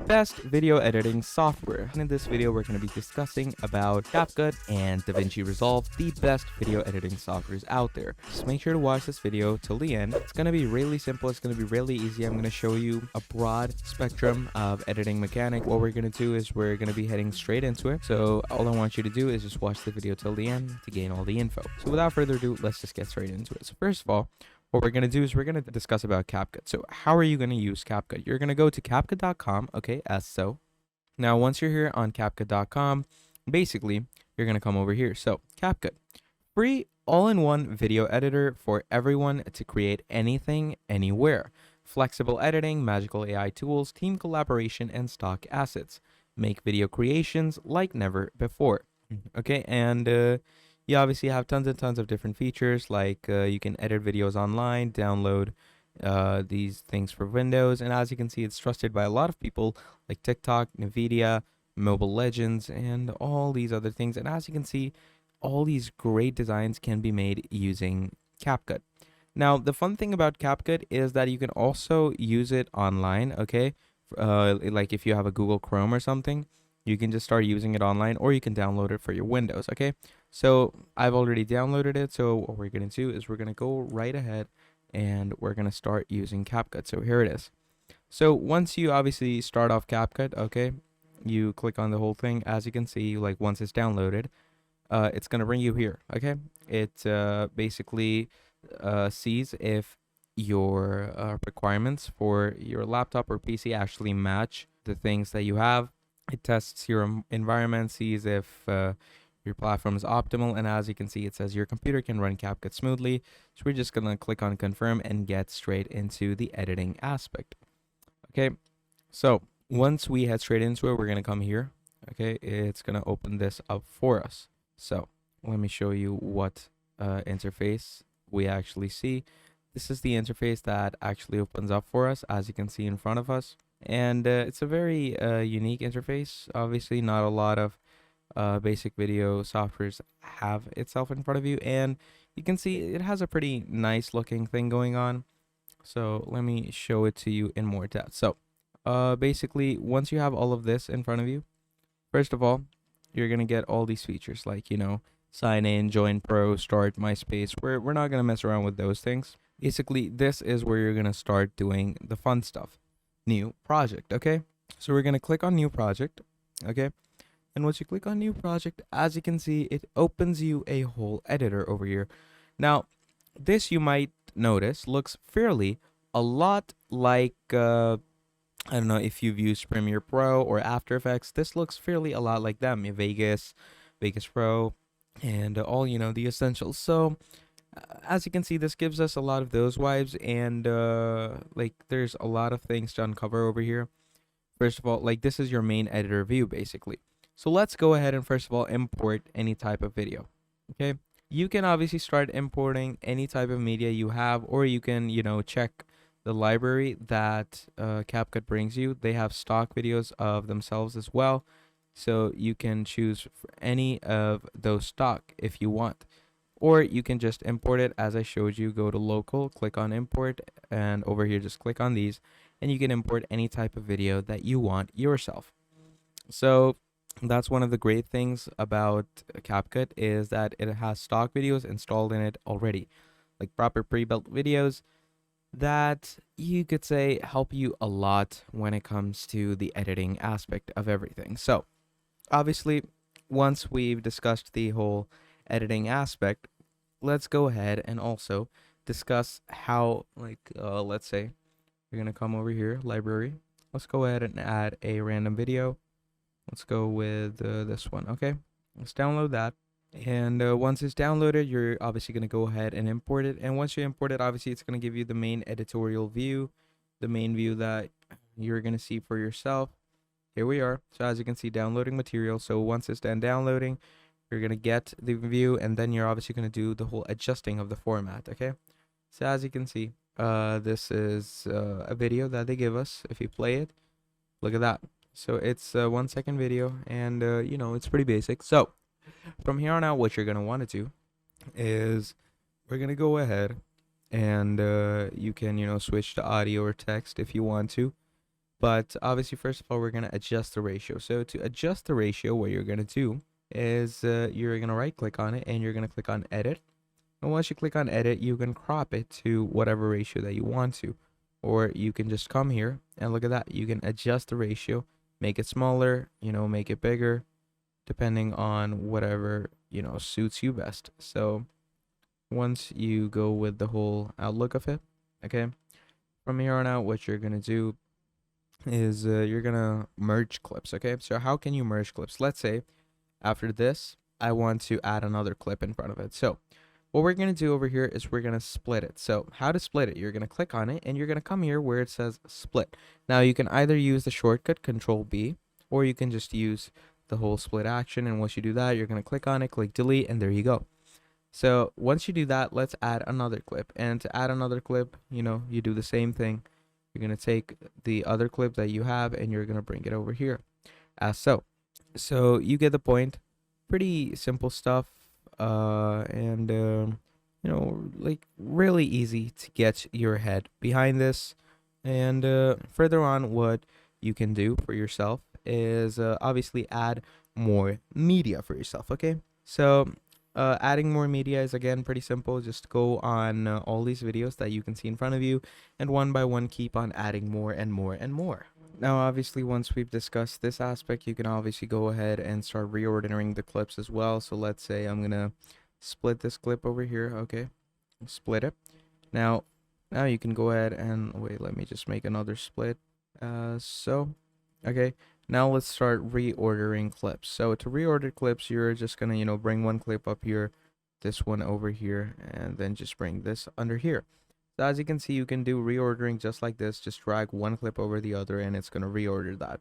best video editing software. And in this video, we're going to be discussing about CapCut and DaVinci Resolve, the best video editing softwares out there. Just make sure to watch this video till the end. It's going to be really simple. It's going to be really easy. I'm going to show you a broad spectrum of editing mechanic. What we're going to do is we're going to be heading straight into it. So all I want you to do is just watch the video till the end to gain all the info. So without further ado, let's just get straight into it. So first of all, what we're going to do is we're going to discuss about CapCut. So how are you going to use CapCut? You're going to go to CapCut.com, okay, as so. Now, once you're here on CapCut.com, basically, you're going to come over here. So CapCut, free all-in-one video editor for everyone to create anything, anywhere. Flexible editing, magical AI tools, team collaboration, and stock assets. Make video creations like never before. Okay, and you obviously have tons and tons of different features, like you can edit videos online, download these things for Windows, and as you can see, it's trusted by a lot of people like TikTok, Nvidia, Mobile Legends, and all these other things. And as you can see, all these great designs can be made using CapCut. Now, the fun thing about CapCut is that you can also use it online, okay? Like if you have a Google Chrome or something, you can just start using it online, or you can download it for your Windows, okay? So I've already downloaded it. So what we're going to do is we're going to go right ahead and we're going to start using CapCut. So here it is. So once you obviously start off CapCut, okay, you click on the whole thing. As you can see, like once it's downloaded, it's going to bring you here, okay? It basically sees if your requirements for your laptop or PC actually match the things that you have. It tests your environment, sees if your platform is optimal, and as you can see, it says your computer can run CapCut smoothly. So we're just gonna click on confirm and get straight into the editing aspect. Okay, so once we head straight into it, we're gonna come here. Okay, it's gonna open this up for us. So let me show you what interface we actually see. This is the interface that actually opens up for us, as you can see in front of us. And it's a very unique interface. Obviously, not a lot of basic video softwares have itself in front of you, and you can see it has a pretty nice looking thing going on. So let me show it to you in more depth. So basically, once you have all of this in front of you, first of all, you're gonna get all these features like, you know, sign in, join pro, start MySpace. We're not gonna mess around with those things. Basically, this is where you're gonna start doing the fun stuff. New project, okay? So we're gonna click on new project, okay? And once you click on new project, as you can see, it opens you a whole editor over here. Now, this you might notice looks fairly a lot like I don't know if you've used Premiere Pro or After Effects. This looks fairly a lot like them, Vegas, Vegas Pro, and all, you know, the essentials. So as you can see, this gives us a lot of those vibes, and like there's a lot of things to uncover over here. First of all, like this is your main editor view basically. So let's go ahead and first of all import any type of video. Okay, you can obviously start importing any type of media you have, or you can, you know, check the library that CapCut brings you. They have stock videos of themselves as well, so you can choose any of those stock if you want. Or you can just import it as I showed you. Go to local, click on import, and over here just click on these, and you can import any type of video that you want yourself. So that's one of the great things about CapCut, is that it has stock videos installed in it already, like proper pre-built videos that you could say help you a lot when it comes to the editing aspect of everything. So obviously, once we've discussed the whole editing aspect, let's go ahead and also discuss how, like, let's say you're gonna come over here, library. Let's go ahead and add a random video. Let's go with this one. Okay, let's download that. And once it's downloaded, you're obviously gonna go ahead and import it. And once you import it, obviously it's gonna give you the main editorial view, the main view that you're gonna see for yourself. Here we are. So as you can see, downloading material. So once it's done downloading, you're going to get the view, and then you're obviously going to do the whole adjusting of the format, okay? So as you can see, this is a video that they give us. If you play it, look at that. So it's a 1 second video, and you know, it's pretty basic. So from here on out, what you're going to want to do is we're going to go ahead and you can, you know, switch to audio or text if you want to. But obviously, first of all, we're going to adjust the ratio. So to adjust the ratio, what you're going to do is you're going to right click on it and you're going to click on edit. And once you click on edit, you can crop it to whatever ratio that you want to. Or you can just come here and look at that. You can adjust the ratio, make it smaller, make it bigger, depending on whatever, suits you best. So once you go with the whole outlook of it, okay, from here on out, what you're going to do is you're going to merge clips, okay? So how can you merge clips? Let's say after this, I want to add another clip in front of it. So what we're going to do over here is we're going to split it. So how to split it? You're going to click on it and you're going to come here where it says split. Now you can either use the shortcut Control B, or you can just use the whole split action. And once you do that, you're going to click on it, click delete, and there you go. So once you do that, let's add another clip. And to add another clip, you do the same thing. You're going to take the other clip that you have and you're going to bring it over here as so. So you get the point. Pretty simple stuff. And like really easy to get your head behind this. And further on, what you can do for yourself is obviously add more media for yourself. Okay, so adding more media is again pretty simple. Just go on all these videos that you can see in front of you, and one by one keep on adding more and more and more. Now obviously, once we've discussed this aspect, you can obviously go ahead and start reordering the clips as well. So let's say I'm gonna split this clip over here. Okay, split it. Now you can go ahead and wait, let me just make another split. Okay, now let's start reordering clips. So to reorder clips, you're just gonna bring one clip up here, this one over here, and then just bring this under here. So as you can see, you can do reordering just like this. Just drag one clip over the other and it's gonna reorder that.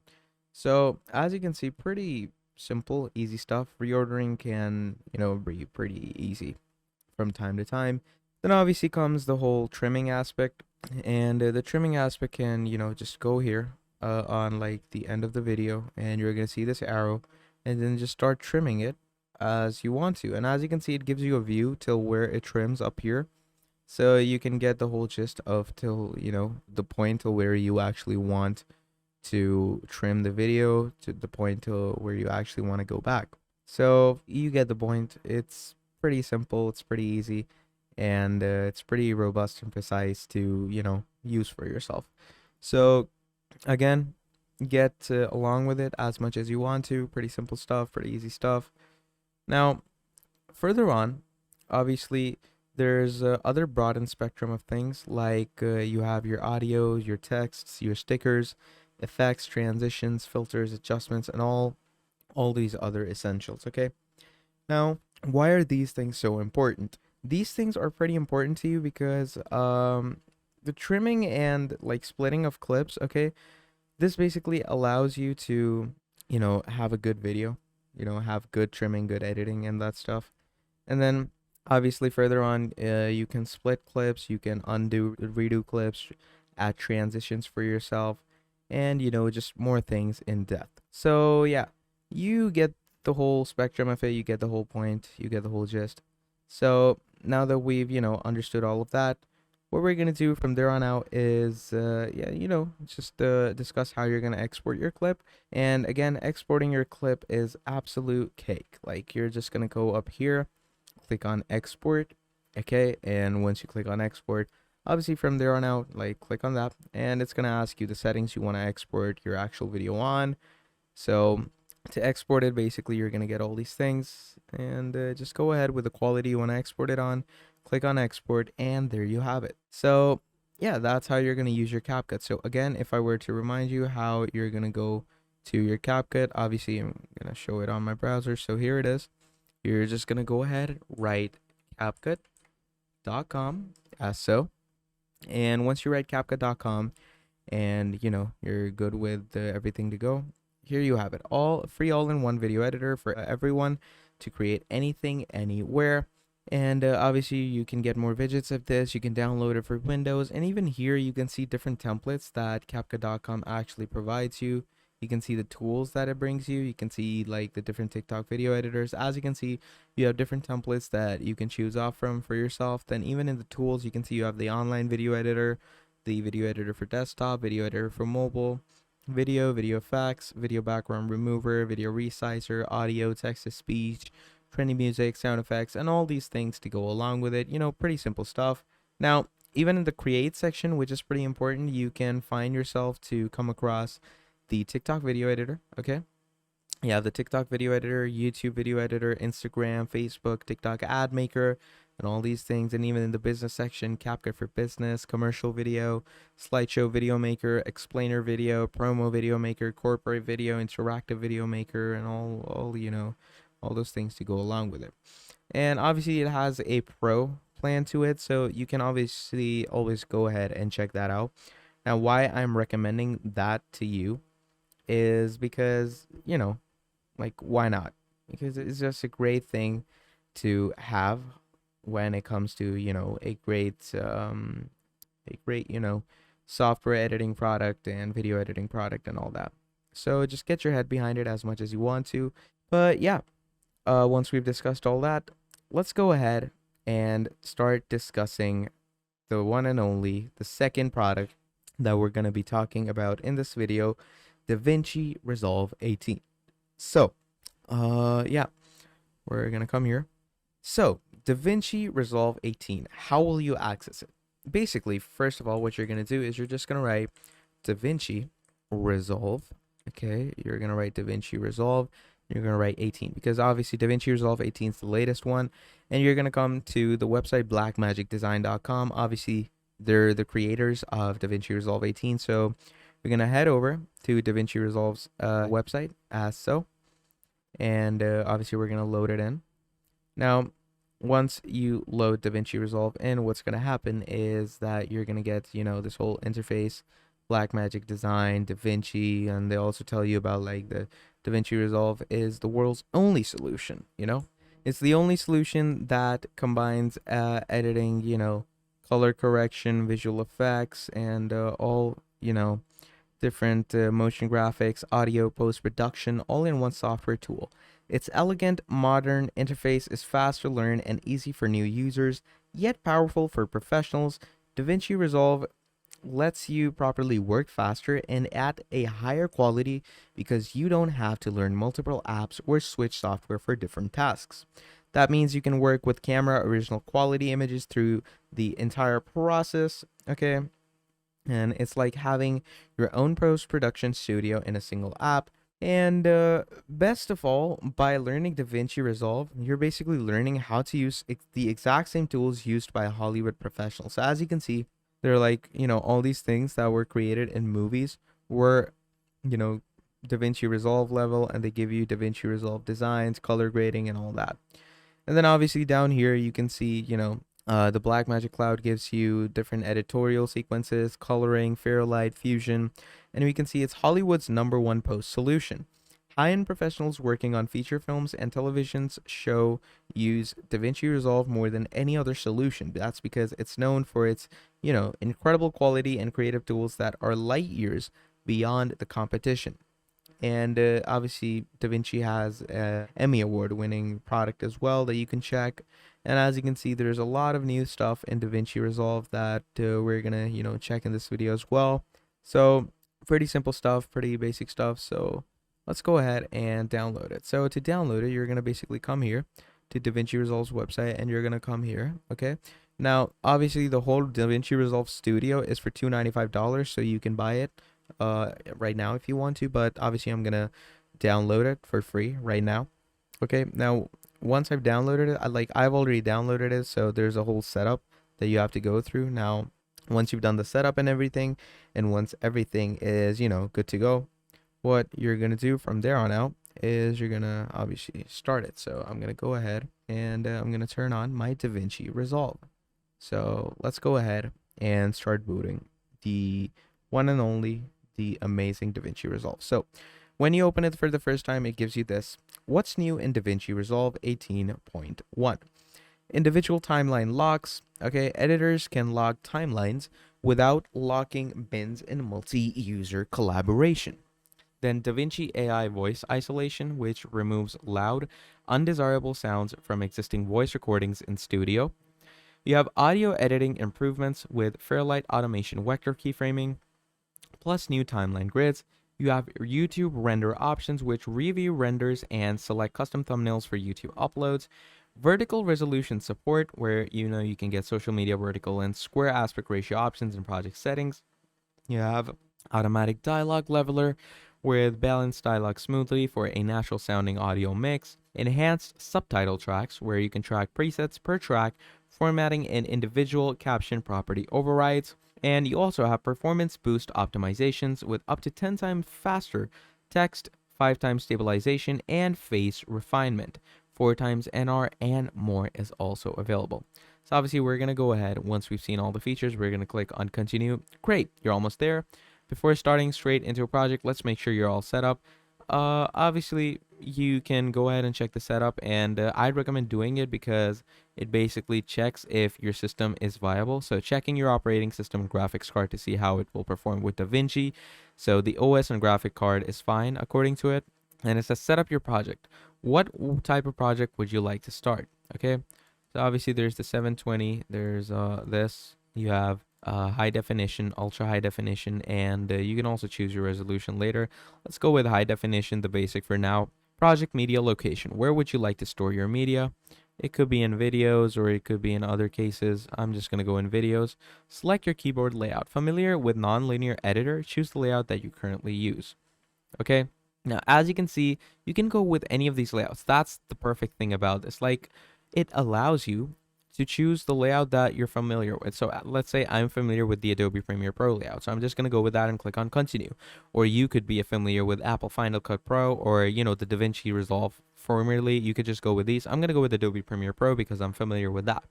So as you can see, pretty simple, easy stuff. Reordering can be pretty easy from time to time. Then obviously comes the whole trimming aspect, and the trimming aspect can just go here on like the end of the video, and you're gonna see this arrow, and then just start trimming it as you want to. And as you can see, it gives you a view till where it trims up here, so you can get the whole gist of till the point till where you actually want to trim the video, to the point till where you actually want to go back. So you get the point. It's pretty simple, it's pretty easy, and it's pretty robust and precise to use for yourself. So again, get along with it as much as you want to. Pretty simple stuff, pretty easy stuff. Now further on, obviously there's other broadened spectrum of things, like you have your audio, your texts, your stickers, effects, transitions, filters, adjustments, and all these other essentials. Okay, now why are these things so important? These things are pretty important to you because the trimming and like splitting of clips, okay, this basically allows you to have a good video, have good trimming, good editing, and that stuff. And then obviously further on, you can split clips, you can undo, redo clips, add transitions for yourself, and just more things in depth. So yeah, you get the whole spectrum of it, you get the whole point, you get the whole gist. So now that we've understood all of that, what we're gonna do from there on out is just discuss how you're gonna export your clip. And again, exporting your clip is absolute cake. Like, you're just gonna go up here, click on export, okay, and once you click on export, obviously from there on out, like, click on that, and it's gonna ask you the settings you want to export your actual video on. So to export it, basically you're gonna get all these things, and just go ahead with the quality you want to export it on, click on export, and there you have it. So yeah, that's how you're gonna use your CapCut. So again, if I were to remind you how you're gonna go to your CapCut, obviously I'm gonna show it on my browser. So here it is. You're just gonna go ahead, write CapCut.com as so, and once you write CapCut.com and you're good with everything to go, here you have it. All free, all-in-one video editor for everyone to create anything, anywhere. And obviously you can get more widgets of this, you can download it for Windows, and even here you can see different templates that CapCut.com actually provides you. You can see the tools that it brings you. You can see like the different TikTok video editors. As you can see, you have different templates that you can choose off from for yourself. Then even in the tools, you can see you have the online video editor, the video editor for desktop, video editor for mobile, video effects, video background remover, video resizer, audio, text to speech, trendy music, sound effects, and all these things to go along with it. Pretty simple stuff. Now, even in the create section, which is pretty important, you can find yourself to come across the TikTok video editor. Okay. Yeah, the TikTok video editor, YouTube video editor, Instagram, Facebook, TikTok ad maker, and all these things. And even in the business section, CapCut for business, commercial video, slideshow video maker, explainer video, promo video maker, corporate video, interactive video maker, and all those things to go along with it. And obviously it has a pro plan to it, so you can obviously always go ahead and check that out. Now, why I'm recommending that to you is because, like, why not? Because it's just a great thing to have when it comes to, a great, software editing product and video editing product and all that. So just get your head behind it as much as you want to. But yeah, once we've discussed all that, let's go ahead and start discussing the one and only, the second product that we're going to be talking about in this video, DaVinci Resolve 18. So, yeah, we're going to come here. So, DaVinci Resolve 18, how will you access it? Basically, first of all, what you're going to do is you're just going to write DaVinci Resolve. Okay, you're going to write DaVinci Resolve. You're going to write 18 because obviously DaVinci Resolve 18 is the latest one. And you're going to come to the website blackmagicdesign.com. Obviously, they're the creators of DaVinci Resolve 18. So we're going to head over to DaVinci Resolve's website as so. And obviously, we're going to load it in. Now, once you load DaVinci Resolve in, what's going to happen is that you're going to get, this whole interface, Blackmagic Design, DaVinci, and they also tell you about like the DaVinci Resolve is the world's only solution, It's the only solution that combines editing, color correction, visual effects, and all, different motion graphics, audio, post-production, all in one software tool. Its elegant, modern interface is fast to learn and easy for new users, yet powerful for professionals. DaVinci Resolve lets you properly work faster and at a higher quality because you don't have to learn multiple apps or switch software for different tasks. That means you can work with camera original quality images through the entire process, okay? And it's like having your own post-production studio in a single app. And best of all, by learning DaVinci Resolve, you're basically learning how to use the exact same tools used by Hollywood professionals. So as you can see, they're like, all these things that were created in movies were, DaVinci Resolve level, and they give you DaVinci Resolve designs, color grading, and all that. And then obviously down here, you can see, the Blackmagic Cloud gives you different editorial sequences, coloring, Fairlight, Fusion, and we can see it's Hollywood's #1 post solution. High-end professionals working on feature films and televisions show use DaVinci Resolve more than any other solution. That's because it's known for its, incredible quality and creative tools that are light years beyond the competition. And obviously, DaVinci has an Emmy Award-winning product as well that you can check. And as you can see, there's a lot of new stuff in DaVinci Resolve that we're gonna, check in this video as well. So pretty simple stuff, pretty basic stuff. So let's go ahead and download it. So to download it, you're gonna basically come here to DaVinci Resolve's website, and you're gonna come here. Okay. Now, obviously, the whole DaVinci Resolve Studio is for $295, so you can buy it right now if you want to. But obviously, I'm gonna download it for free right now. Okay. Now, once I've downloaded it, I've already downloaded it, so there's a whole setup that you have to go through. Now, once you've done the setup and everything, and once everything is, good to go, what you're going to do from there on out is you're going to obviously start it. So I'm going to go ahead and I'm going to turn on my DaVinci Resolve. So let's go ahead and start booting the one and only, the amazing DaVinci Resolve. So when you open it for the first time, it gives you this. What's new in DaVinci Resolve 18.1? Individual timeline locks. Okay, editors can lock timelines without locking bins in multi-user collaboration. Then DaVinci AI voice isolation, which removes loud, undesirable sounds from existing voice recordings in studio. You have audio editing improvements with Fairlight automation vector keyframing, plus new timeline grids. You have YouTube render options, which review renders and select custom thumbnails for YouTube uploads. Vertical resolution support, where you can get social media vertical and square aspect ratio options in project settings. You have automatic dialogue leveler with balanced dialogue smoothly for a natural sounding audio mix. Enhanced subtitle tracks, where you can track presets per track, formatting and individual caption property overrides. And you also have performance boost optimizations with up to 10 times faster text, 5 times stabilization, and face refinement. 4 times NR and more is also available. So obviously we're going to go ahead. Once we've seen all the features, we're going to click on continue. Great, you're almost there. Before starting straight into a project, let's make sure you're all set up. Obviously you can go ahead and check the setup, and I'd recommend doing it because it basically checks if your system is viable. So checking your operating system and graphics card to see how it will perform with DaVinci. So the OS and graphic card is fine according to it. And it says set up your project. What type of project would you like to start? Okay, so obviously there's the 720, there's this, you have high definition, ultra high definition, and you can also choose your resolution later. Let's go with high definition, the basic for now. Project media location, where would you like to store your media? It could be in videos or it could be in other cases. I'm just going to go in videos. Select your keyboard layout. Familiar with nonlinear editor? Choose the layout that you currently use. Okay. Now, as you can see, you can go with any of these layouts. That's the perfect thing about this. Like, it allows you to choose the layout that you're familiar with. So let's say I'm familiar with the Adobe Premiere Pro layout. So I'm just going to go with that and click on continue. Or you could be familiar with Apple Final Cut Pro or, the DaVinci Resolve formerly. You could just go with these. I'm going to go with Adobe Premiere Pro because I'm familiar with that.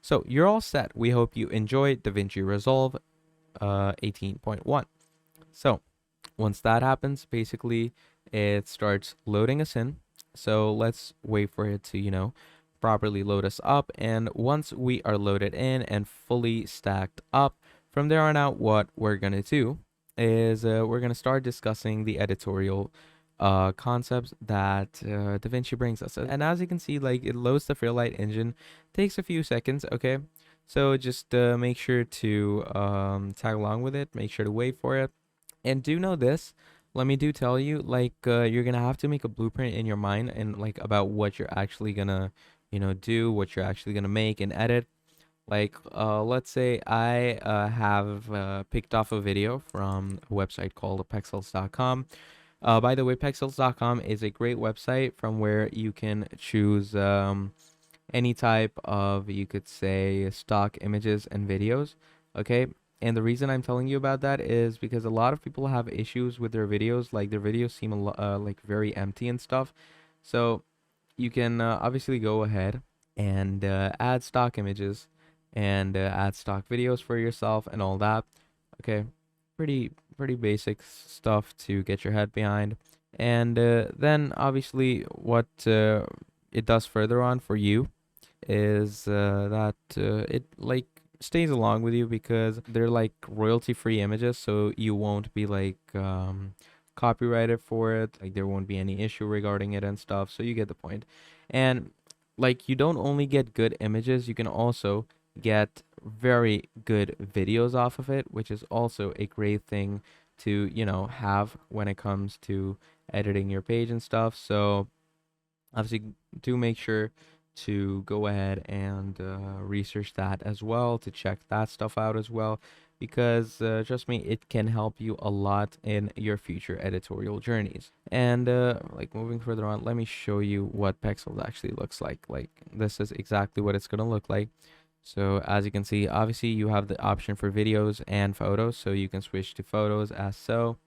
So you're all set. We hope you enjoyed DaVinci Resolve 18.1. So once that happens, basically it starts loading us in. So let's wait for it to, properly load us up. And once we are loaded in and fully stacked up, from there on out, what we're going to do is we're going to start discussing the editorial concepts that DaVinci brings us. And as you can see, like, it loads the Fairlight engine, takes a few seconds. Okay, so just make sure to tag along with it, make sure to wait for it. And do know this, let me tell you, like, you're gonna have to make a blueprint in your mind and like about what you're actually gonna do, what you're actually gonna make and edit. Like, let's say I have picked off a video from a website called pexels.com. By the way, pexels.com is a great website from where you can choose any type of, you could say, stock images and videos. Okay, and the reason I'm telling you about that is because a lot of people have issues with their videos. Like, their videos seem like very empty and stuff. So you can obviously go ahead and add stock images and add stock videos for yourself and all that. Okay, pretty basic stuff to get your head behind. And then obviously what it does further on for you is that it like stays along with you because they're like royalty free images, so you won't be like copyrighted for it. Like, there won't be any issue regarding it and stuff, so you get the point. And like, you don't only get good images, you can also get very good videos off of it, which is also a great thing to have when it comes to editing your page and stuff. So obviously do make sure to go ahead and research that as well, to check that stuff out as well, because trust me, it can help you a lot in your future editorial journeys. And like, moving further on, let me show you what Pexels actually looks like. Like, this is exactly what it's going to look like. So as you can see, obviously you have the option for videos and photos, so you can switch to photos as so.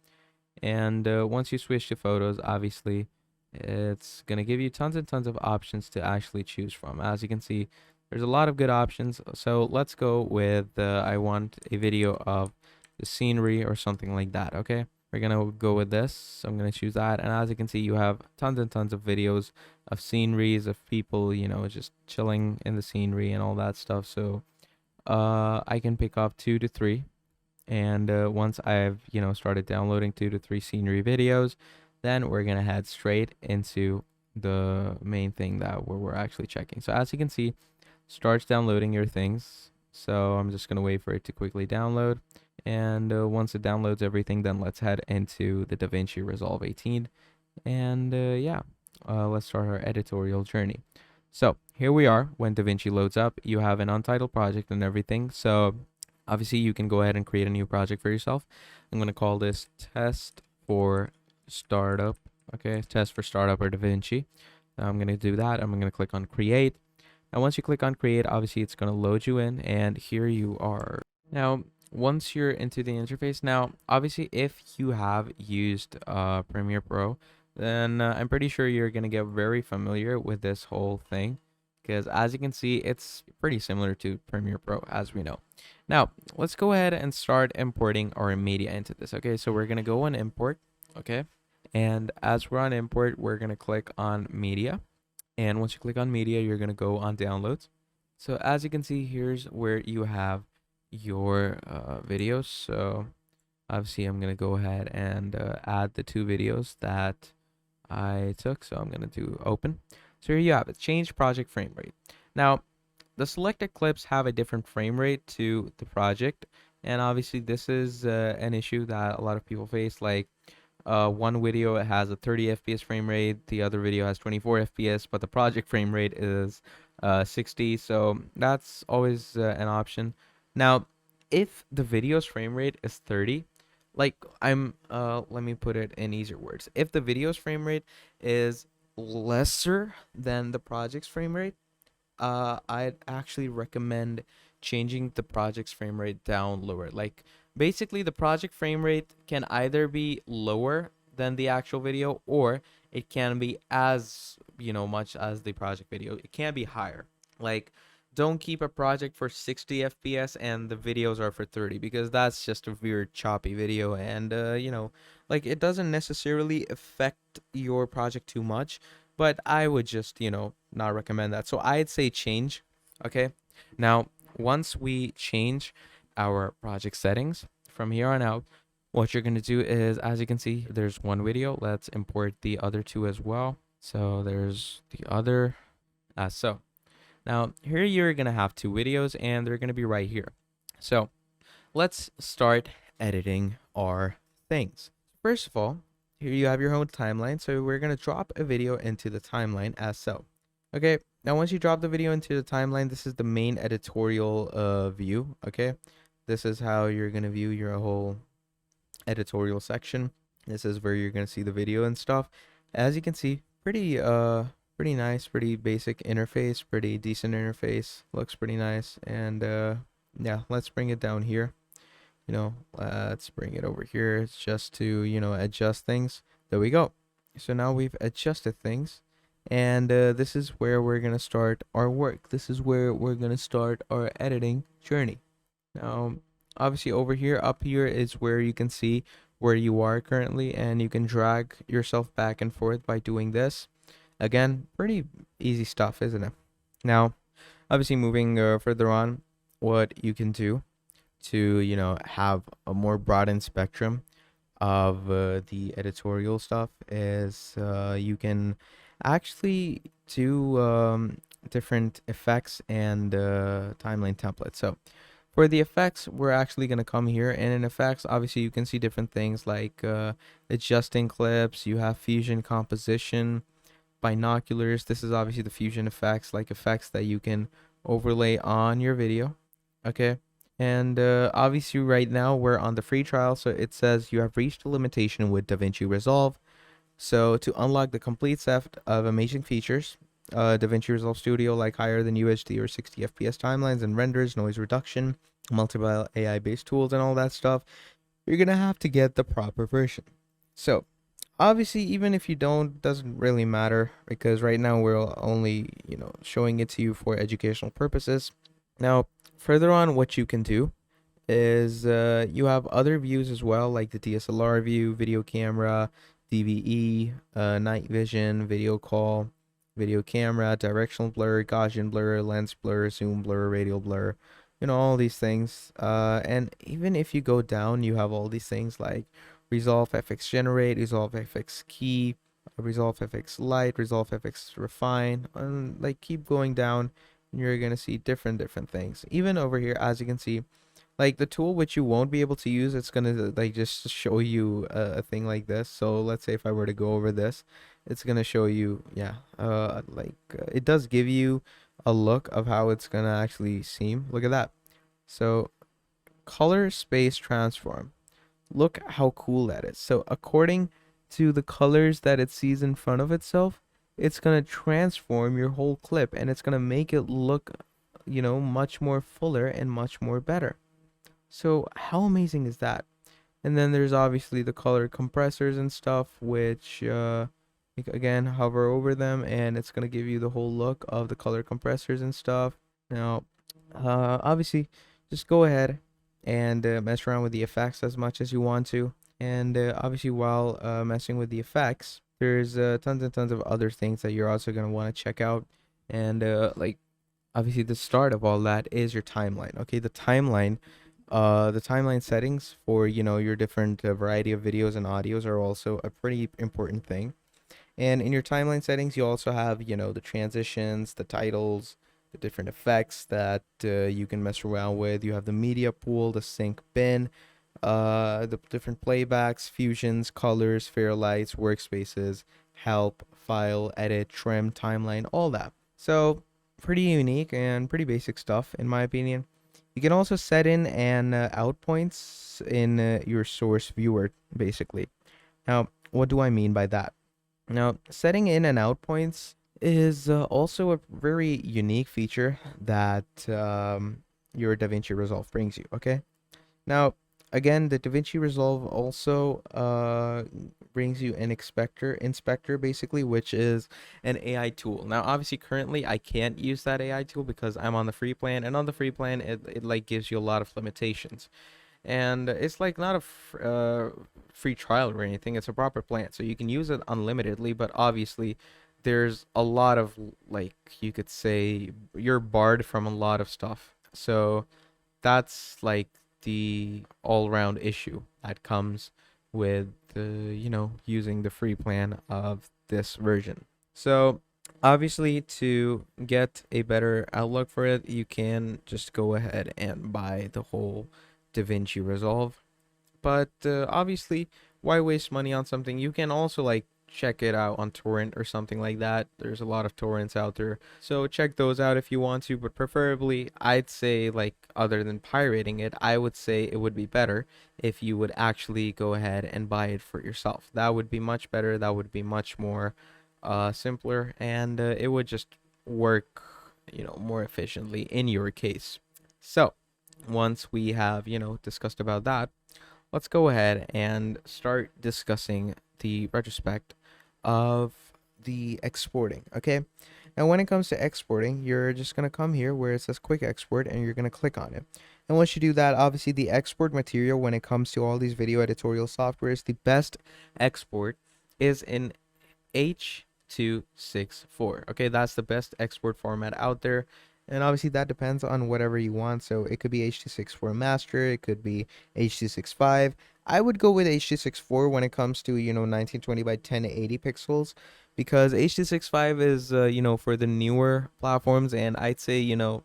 And once you switch to photos, obviously it's going to give you tons and tons of options to actually choose from. As you can see, there's a lot of good options. So let's go with I want a video of the scenery or something like that. Okay, we're going to go with this. So I'm going to choose that. And as you can see, you have tons and tons of videos of sceneries, of people, just chilling in the scenery and all that stuff. So I can pick up 2 to 3. And once I've started downloading 2 to 3 scenery videos, then we're gonna head straight into the main thing that we're actually checking. So as you can see, starts downloading your things. So I'm just gonna wait for it to quickly download. And once it downloads everything, then let's head into the DaVinci Resolve 18. And let's start our editorial journey. So here we are. When DaVinci loads up, you have an untitled project and everything. So obviously you can go ahead and create a new project for yourself. I'm going to call this test for startup. Okay, test for startup or DaVinci. I'm going to do that. I'm going to click on create. And once you click on create, obviously it's going to load you in, and here you are. Now, once you're into the interface, now obviously if you have used Premiere Pro, then I'm pretty sure you're going to get very familiar with this whole thing, because as you can see, it's pretty similar to Premiere Pro, as we know. Now, let's go ahead and start importing our media into this. Okay, so we're going to go on import. Okay, and as we're on import, we're going to click on media. And once you click on media, you're going to go on downloads. So as you can see, here's where you have your videos. So obviously I'm going to go ahead and add the 2 videos that I took. So I'm going to do open. So here you have it, change project frame rate. Now, the selected clips have a different frame rate to the project. And obviously this is an issue that a lot of people face. Like, one video it has a 30 fps frame rate, the other video has 24 fps, but the project frame rate is 60. So that's always an option. Now, if the video's frame rate is 30, like let me put it in easier words. If the video's frame rate is lesser than the project's frame rate, I'd actually recommend changing the project's frame rate down lower. Like, basically the project frame rate can either be lower than the actual video, or it can be as much as the project video. It can be higher. Like, don't keep a project for 60 fps and the videos are for 30, because that's just a weird choppy video, and like, it doesn't necessarily affect your project too much, but I would just not recommend that. So I'd say change. Okay, now once we change our project settings, from here on out, what you're going to do is, as you can see, there's one video. Let's import the other 2 as well. So there's the other. So now here you're going to have 2 videos, and they're going to be right here. So let's start editing our things. First of all, here you have your own timeline. So we're going to drop a video into the timeline as so. Okay, now once you drop the video into the timeline, this is the main editorial view. Okay, this is how you're going to view your whole editorial section. This is where you're going to see the video and stuff. As you can see, pretty nice, pretty basic interface, pretty decent interface, looks pretty nice. And yeah, let's bring it down here. Let's bring it over here. It's just to adjust things. There we go. So now we've adjusted things, and this is where we're gonna start our work. This is where we're gonna start our editing journey. Now, obviously over here, up here is where you can see where you are currently, and you can drag yourself back and forth by doing this. Again, pretty easy stuff, isn't it? Now, obviously moving further on, what you can do to have a more broadened spectrum of the editorial stuff is you can actually do different effects and timeline templates. So for the effects, we're actually going to come here, and in effects, obviously you can see different things like adjusting clips. You have fusion composition, binoculars. This is obviously the fusion effects, like effects that you can overlay on your video. Okay, and obviously right now we're on the free trial, so it says you have reached a limitation with DaVinci Resolve. So to unlock the complete set of amazing features, DaVinci Resolve Studio, like higher than UHD or 60 FPS timelines and renders, noise reduction, multiple AI-based tools, and all that stuff, you're gonna have to get the proper version. So obviously, even if you don't, doesn't really matter, because right now we're only showing it to you for educational purposes. Now further on, what you can do is you have other views as well, like the DSLR view, video camera, DVE, night vision, video call, video camera, directional blur, Gaussian blur, lens blur, zoom blur, radial blur, all these things. And even if you go down, you have all these things like Resolve FX Generate, Resolve FX Key, Resolve FX Light, Resolve FX Refine, and like keep going down, and you're gonna see different things. Even over here, as you can see, Like the tool which you won't be able to use, it's gonna like just show you a thing like this. So let's say if I were to go over this, it's gonna show you, yeah, it does give you a look of how it's gonna actually seem. Look at that. So color space transform. Look how cool that is. So according to the colors that it sees in front of itself, it's gonna transform your whole clip and it's gonna make it look, much more fuller and much more better. So how amazing is that? And then there's obviously the color compressors and stuff, which again, hover over them and it's gonna give you the whole look of the color compressors and stuff. Now, obviously, just go ahead and mess around with the effects as much as you want to. And obviously, while messing with the effects, there's tons and tons of other things that you're also gonna want to check out. And obviously, the start of all that is your timeline. Okay, the timeline settings for your different variety of videos and audios are also a pretty important thing. And in your timeline settings, you also have the transitions, the titles, the different effects that you can mess around with. You have the media pool, the sync bin, the different playbacks, fusions, colors, fairlights, workspaces, help, file, edit, trim, timeline, all that. So pretty unique and pretty basic stuff in my opinion. You can also set in and out points in your source viewer, basically. Now, what do I mean by that? Now, setting in and out points is also a very unique feature that your DaVinci Resolve brings you, okay? Now, again, the DaVinci Resolve also brings you an inspector basically, which is an AI tool. Now, obviously, currently I can't use that AI tool because I'm on the free plan, and on the free plan, it like gives you a lot of limitations. And it's like not a free trial or anything. It's a proper plan, so you can use it unlimitedly. But obviously, there's a lot of, like, you could say you're barred from a lot of stuff. So that's like the all-round issue that comes with using the free plan of this version. So obviously, to get a better outlook for it, you can just go ahead and buy the whole DaVinci Resolve. But obviously, why waste money on something? You can also like check it out on torrent or something like that. There's a lot of torrents out there, so check those out if you want to. But preferably, I'd say, like, other than pirating it, I would say it would be better if you would actually go ahead and buy it for yourself. That would be much better. That would be much more simpler, and it would just work more efficiently in your case. So once we have discussed about that, let's go ahead and start discussing the retrospect of the exporting. Okay, now when it comes to exporting, you're just going to come here where it says quick export and you're going to click on it. And once you do that, obviously the export material when it comes to all these video editorial softwares, the best export is in H.264. Okay, that's the best export format out there. And obviously that depends on whatever you want. So it could be H.264 master, it could be H.265. I would go with H.264 when it comes to 1920 by 1080 pixels, because H.265 is for the newer platforms, and I'd say you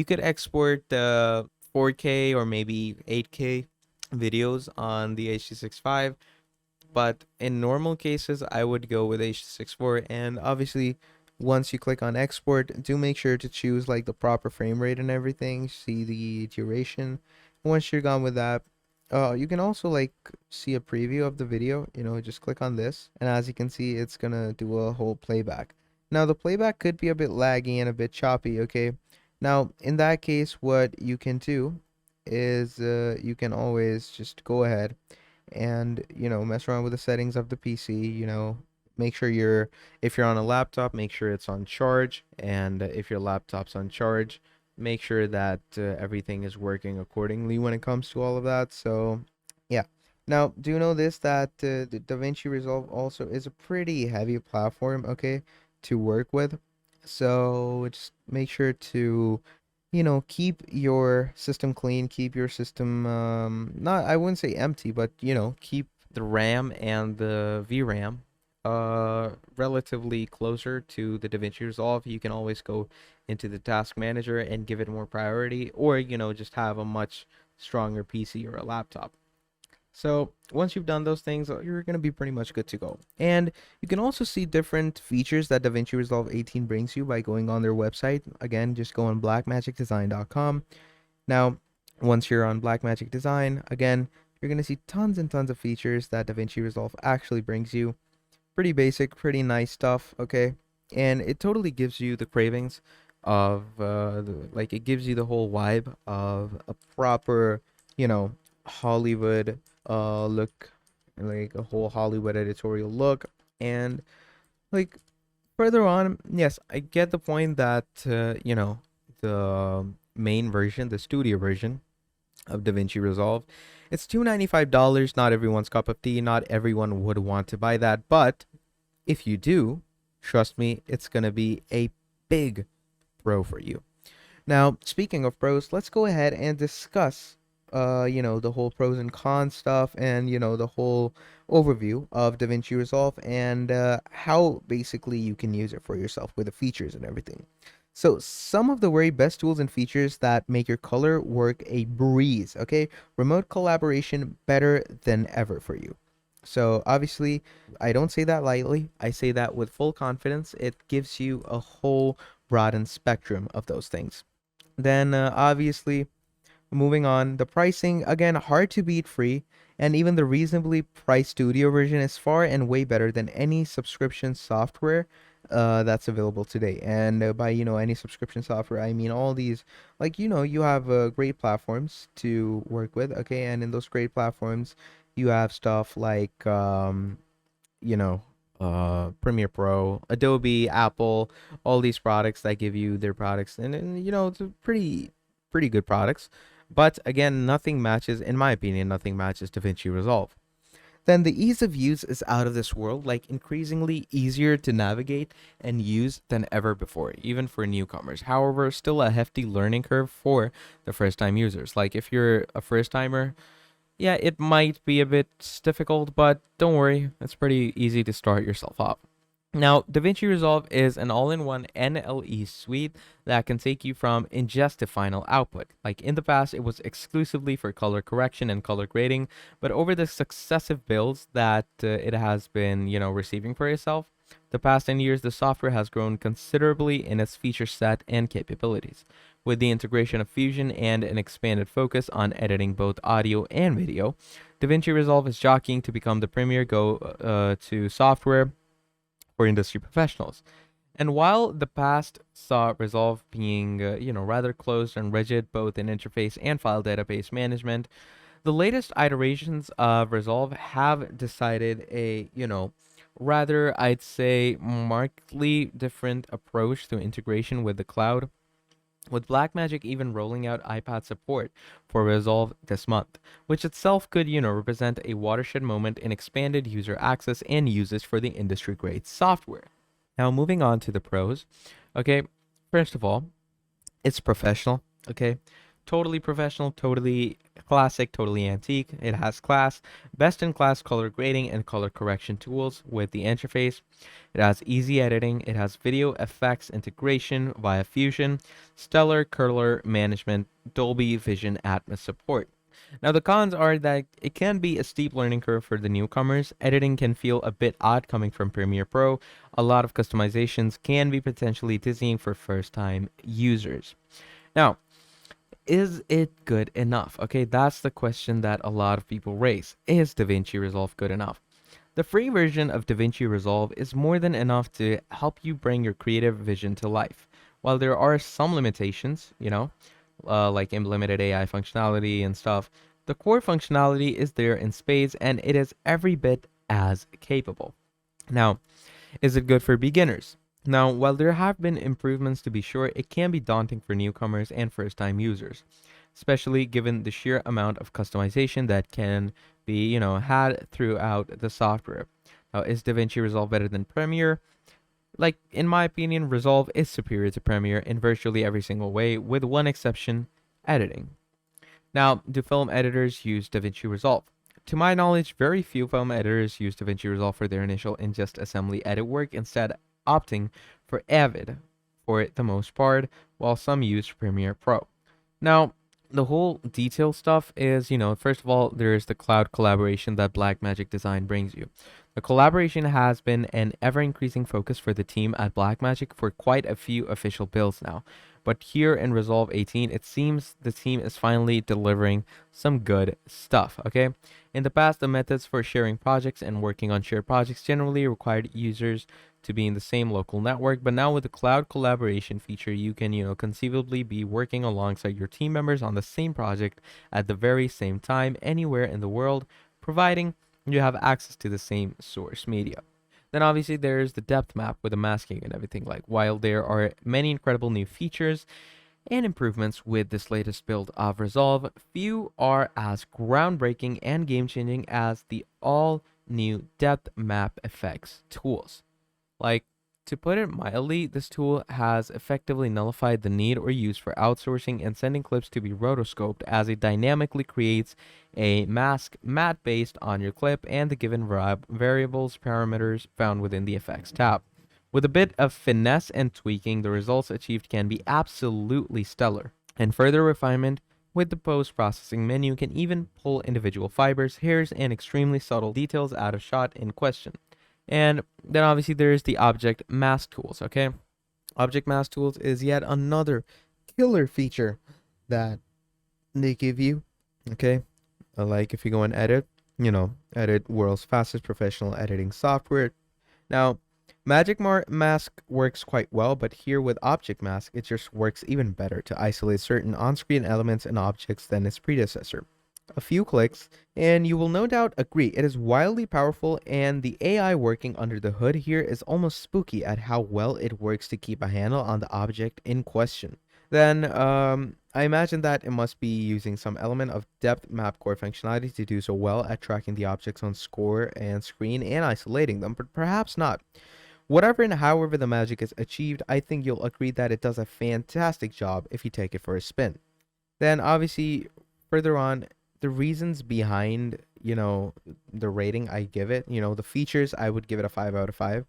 could export 4K or maybe 8K videos on the H.265, but in normal cases I would go with H.264. And obviously, once you click on export, do make sure to choose like the proper frame rate and everything, see the duration. Once you're gone with that, you can also like see a preview of the video. Just click on this, and as you can see, it's gonna do a whole playback. Now the playback could be a bit laggy and a bit choppy. Okay, now in that case, what you can do is you can always just go ahead and mess around with the settings of the PC. Make sure if you're on a laptop, make sure it's on charge, and if your laptop's on charge, make sure that everything is working accordingly when it comes to all of that. So yeah, now do you know this, that the DaVinci Resolve also is a pretty heavy platform, okay, to work with. So just make sure to keep your system clean, keep your system not, I wouldn't say empty, but keep the RAM and the VRAM relatively closer to the DaVinci Resolve. You can always go into the task manager and give it more priority, or just have a much stronger PC or a laptop. So once you've done those things, you're going to be pretty much good to go. And you can also see different features that DaVinci Resolve 18 brings you by going on their website. Again, just go on blackmagicdesign.com. Now, once you're on Blackmagic Design, again, you're going to see tons and tons of features that DaVinci Resolve actually brings you. Pretty basic, pretty nice stuff, okay? And it totally gives you the cravings of, like, it gives you the whole vibe of a proper, Hollywood look, like a whole Hollywood editorial look. And, like, further on, yes, I get the point that, the main version, the studio version of DaVinci Resolve, it's $295. Not everyone's cup of tea. Not everyone would want to buy that. But if you do, trust me, it's going to be a big pro for you. Now, speaking of pros, let's go ahead and discuss, the whole pros and cons stuff and, the whole overview of DaVinci Resolve and how basically you can use it for yourself with the features and everything. So some of the very best tools and features that make your color work a breeze, okay? Remote collaboration better than ever for you. So obviously, I don't say that lightly. I say that with full confidence. It gives you a whole broadened spectrum of those things. Then obviously, moving on, the pricing, again, hard to beat free. And even the reasonably priced studio version is far and way better than any subscription software that's available today. And by any subscription software, I mean all these, like, you have great platforms to work with, okay? And in those great platforms, you have stuff like Premiere Pro, Adobe, Apple, all these products that give you their products, and it's a pretty good products. But again, nothing matches, in my opinion, nothing matches DaVinci Resolve. Then the ease of use is out of this world, like increasingly easier to navigate and use than ever before, even for newcomers. However, still a hefty learning curve for the first-time users. Like if you're a first-timer, yeah, it might be a bit difficult, but don't worry, it's pretty easy to start yourself up. Now, DaVinci Resolve is an all-in-one NLE suite that can take you from ingest to final output. Like in the past, it was exclusively for color correction and color grading, but over the successive builds that it has been, receiving for itself, the past 10 years, the software has grown considerably in its feature set and capabilities. With the integration of Fusion and an expanded focus on editing both audio and video, DaVinci Resolve is jockeying to become the premier go-to software for industry professionals. And while the past saw Resolve being, rather closed and rigid, both in interface and file database management, the latest iterations of Resolve have decided a, rather, I'd say, markedly different approach to integration with the cloud, with Blackmagic even rolling out iPad support for Resolve this month, which itself could, represent a watershed moment in expanded user access and usage for the industry-grade software. Now, moving on to the pros. Okay, first of all, it's professional. Okay, totally professional, totally classic, totally antique. It has class, best-in-class color grading and color correction tools with the interface. It has easy editing. It has video effects integration via Fusion, stellar color management, Dolby Vision Atmos support. Now, the cons are that it can be a steep learning curve for the newcomers. Editing can feel a bit odd coming from Premiere Pro. A lot of customizations can be potentially dizzying for first-time users. Now, is it good enough? Okay, that's the question that a lot of people raise. Is DaVinci Resolve good enough? The free version of DaVinci Resolve is more than enough to help you bring your creative vision to life. While there are some limitations, like limited AI functionality and stuff, the core functionality is there in spades and it is every bit as capable. Now, is it good for beginners? Now, while there have been improvements to be sure, it can be daunting for newcomers and first-time users, especially given the sheer amount of customization that can be, had throughout the software. Now, is DaVinci Resolve better than Premiere? Like, in my opinion, Resolve is superior to Premiere in virtually every single way, with one exception, editing. Now, do film editors use DaVinci Resolve? To my knowledge, very few film editors use DaVinci Resolve for their initial ingest assembly edit work, instead opting for Avid for the most part, while some use Premiere Pro. Now, the whole detail stuff is, first of all, there's the cloud collaboration that Blackmagic Design brings you. The collaboration has been an ever increasing focus for the team at Blackmagic for quite a few official builds now. But here in Resolve 18, it seems the team is finally delivering some good stuff, okay? In the past, the methods for sharing projects and working on shared projects generally required users to be in the same local network, but now with the cloud collaboration feature, you can, conceivably be working alongside your team members on the same project at the very same time anywhere in the world, providing you have access to the same source media. Then obviously there's the depth map with the masking and everything. Like, while there are many incredible new features and improvements with this latest build of Resolve, few are as groundbreaking and game-changing as the all new depth map effects tools. Like, to put it mildly, this tool has effectively nullified the need or use for outsourcing and sending clips to be rotoscoped, as it dynamically creates a mask matte based on your clip and the given variables parameters found within the effects tab. With a bit of finesse and tweaking, the results achieved can be absolutely stellar. And further refinement with the post-processing menu can even pull individual fibers, hairs, and extremely subtle details out of shot in question. And then obviously there's the object mask tools, okay? Object mask tools is yet another killer feature that they give you, okay? Like if you go and edit, edit world's fastest professional editing software. Now, Magic Mask works quite well, but here with Object Mask, it just works even better to isolate certain on-screen elements and objects than its predecessor. A few clicks, and you will no doubt agree it is wildly powerful, and the AI working under the hood here is almost spooky at how well it works to keep a handle on the object in question. Then, I imagine that it must be using some element of depth map core functionality to do so well at tracking the objects on score and screen and isolating them, but perhaps not. Whatever and however the magic is achieved, I think you'll agree that it does a fantastic job if you take it for a spin. Then, obviously, further on, the reasons behind, the rating I give it, the features, I would give it a 5 out of 5,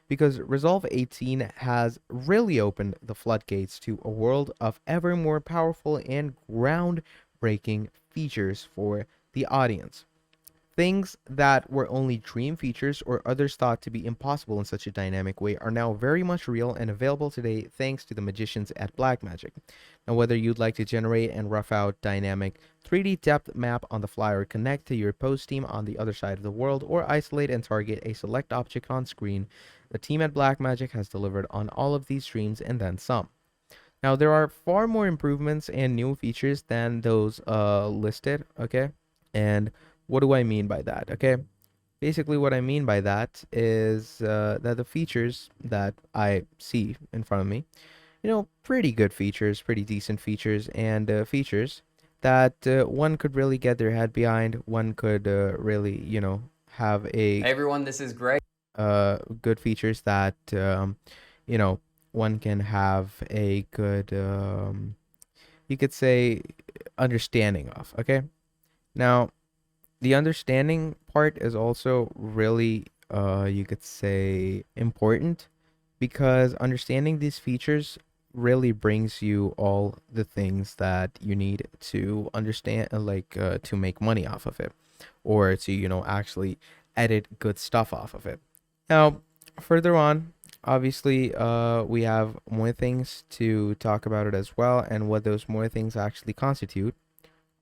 because Resolve 18 has really opened the floodgates to a world of ever more powerful and groundbreaking features for the audience. Things that were only dream features or others thought to be impossible in such a dynamic way are now very much real and available today thanks to the magicians at Blackmagic. Now, whether you'd like to generate and rough out dynamic 3D depth map on the fly, or connect to your post team on the other side of the world, or isolate and target a select object on screen, the team at Blackmagic has delivered on all of these dreams and then some. Now, there are far more improvements and new features than those listed, okay? And what do I mean by that? Okay, basically what I mean by that is that the features that I see in front of me, pretty good features, pretty decent features, and features that one could really get their head behind. One could really, have a Hey everyone, this is Greg. good features that one can have a good you could say understanding of. Okay, now the understanding part is also really you could say important, because understanding these features really brings you all the things that you need to understand, like to make money off of it, or to actually edit good stuff off of it. Now, further on, obviously we have more things to talk about it as well, and what those more things actually constitute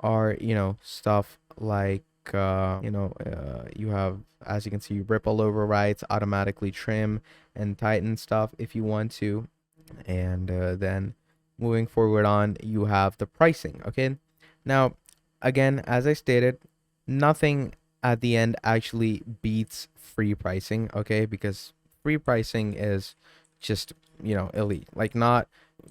are stuff like you have, as you can see, ripple overrides, automatically trim and tighten stuff if you want to. And then moving forward on, you have the pricing. Okay, now again, as I stated, nothing at the end actually beats free pricing, okay? Because free pricing is just elite. Like, not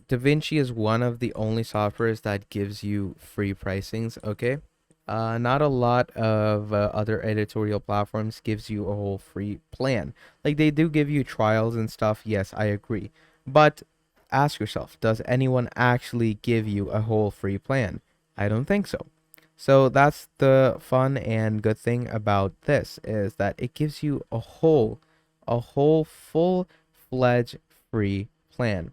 DaVinci is one of the only softwares that gives you free pricings, okay? Not a lot of other editorial platforms gives you a whole free plan. Like, they do give you trials and stuff, yes, I agree. But ask yourself, does anyone actually give you a whole free plan? I don't think so. So that's the fun and good thing about this, is that it gives you a whole full-fledged free plan.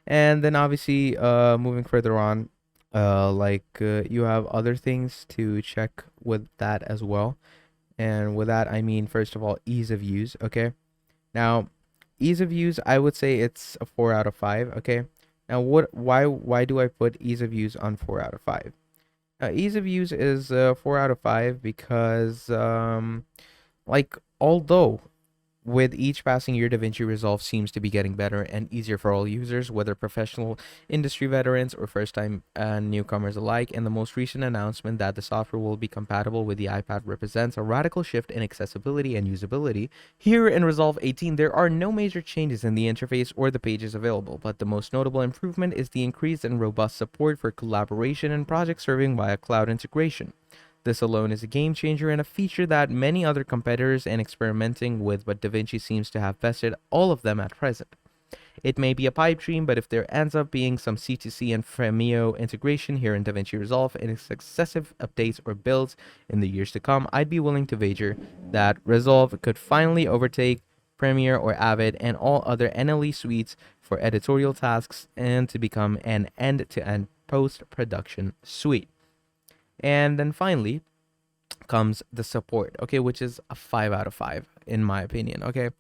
And then obviously moving further on, You have other things to check with that as well. And with that, I mean, first of all, ease of use. Okay. Now, ease of use, I would say it's a 4 out of 5. Okay. Now, why do I put ease of use on 4 out of 5? Ease of use is 4 out of 5 because, although with each passing year, DaVinci Resolve seems to be getting better and easier for all users, whether professional industry veterans or first-time newcomers alike. And the most recent announcement that the software will be compatible with the iPad represents a radical shift in accessibility and usability. Here in Resolve 18, there are no major changes in the interface or the pages available, but the most notable improvement is the increased and robust support for collaboration and project serving via cloud integration. This alone is a game changer and a feature that many other competitors are experimenting with, but DaVinci seems to have bested all of them at present. It may be a pipe dream, but if there ends up being some C2C and Premiere integration here in DaVinci Resolve and successive updates or builds in the years to come, I'd be willing to wager that Resolve could finally overtake Premiere or Avid and all other NLE suites for editorial tasks and to become an end-to-end post-production suite. And then finally comes the support, okay, which is a 5 out of 5 in my opinion, okay?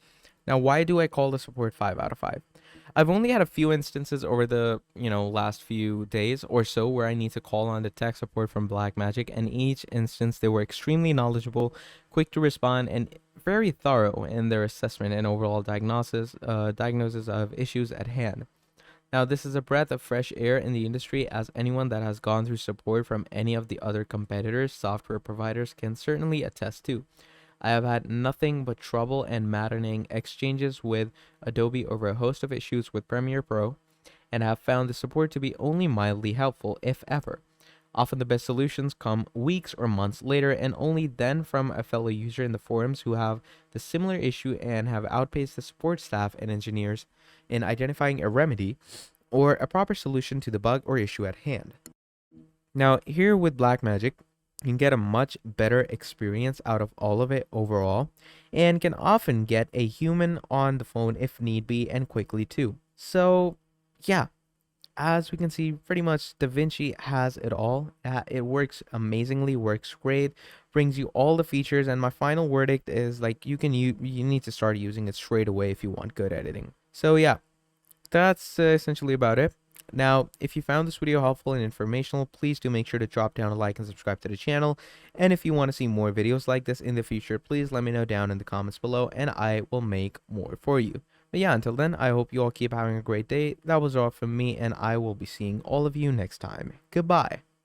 Now, why do I call the support 5 out of 5? I've only had a few instances over the, last few days or so where I need to call on the tech support from Blackmagic, and each instance they were extremely knowledgeable, quick to respond, and very thorough in their assessment and overall diagnosis of issues at hand. Now, this is a breath of fresh air in the industry, as anyone that has gone through support from any of the other competitors, software providers, can certainly attest to. I have had nothing but trouble and maddening exchanges with Adobe over a host of issues with Premiere Pro, and have found the support to be only mildly helpful, if ever. Often the best solutions come weeks or months later, and only then from a fellow user in the forums who have the similar issue and have outpaced the support staff and engineers in identifying a remedy or a proper solution to the bug or issue at hand. Now, here with Blackmagic, you can get a much better experience out of all of it overall, and can often get a human on the phone if need be, and quickly too. So, yeah, as we can see, pretty much DaVinci has it all. It works amazingly, works great, brings you all the features, and my final verdict is you need to start using it straight away if you want good editing. So yeah, that's essentially about it. Now, if you found this video helpful and informational, please do make sure to drop down a like and subscribe to the channel. And if you want to see more videos like this in the future, please let me know down in the comments below and I will make more for you. But yeah, until then, I hope you all keep having a great day. That was all from me, and I will be seeing all of you next time. Goodbye.